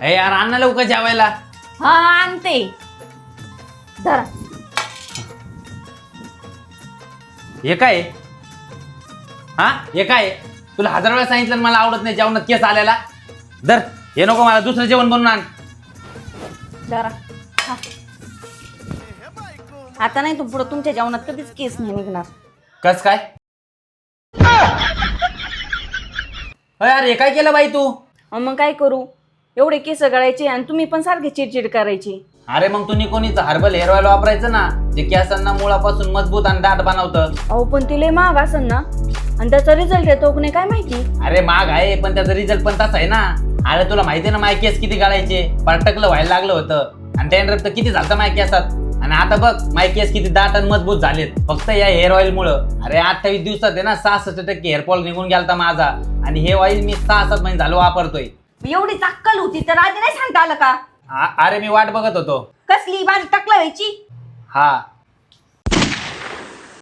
ए यार अण्णा लवकर जेवायला. हा आणते. धरा. हे काय हा हे काय तुला 1000 वेळा सांगितलं मला आवडत नाही जेवणात केस आल्याला. दर हे नको मला दुसरं जेवण बनवून आण. धरा. खा. आता नाही पुढे तुमच्या जेवणात कधीच केस नाही निघणार. कस काय यार हे काय केलं बाई तू. मग काय करू, एवढे केस गळायचे आणि तुम्ही पण सारखे चिडचिड करायची. अरे मग तू निकोनीचं हर्बल हेअर ऑइल वापरायचं ना, जे केसांना मुळापासून मजबूत आणि दाट बनवतं. अहो पण तिला महाग असेल ना, आणि त्याचा रिझल्ट येतो की नाही काय माहिती. अरे महाग आहे पण त्याचा रिझल्ट पण तसा आहे ना. अरे तुला माहिती आहे ना माय केस किती गळायचे, पाटकलं व्हायला लागलं होतं आणि डॅन्ड्रफ तर किती झालं माय केसात. आणि आता बघ माय केस किती दाट आणि मजबूत झालेत फक्त या हेअर ऑइल मुळे. अरे 28 दिवसात आहे ना 66% हेअरफॉल निघून गेलता माझा आणि हे ऑइल मी 6-7 महिने झालो वापरतोय. एवढी अक्कल होती तर आधी नाही सांगता आलं का. अरे मी वाट बघत होतो. कसली माझी टकला व्हायची. हा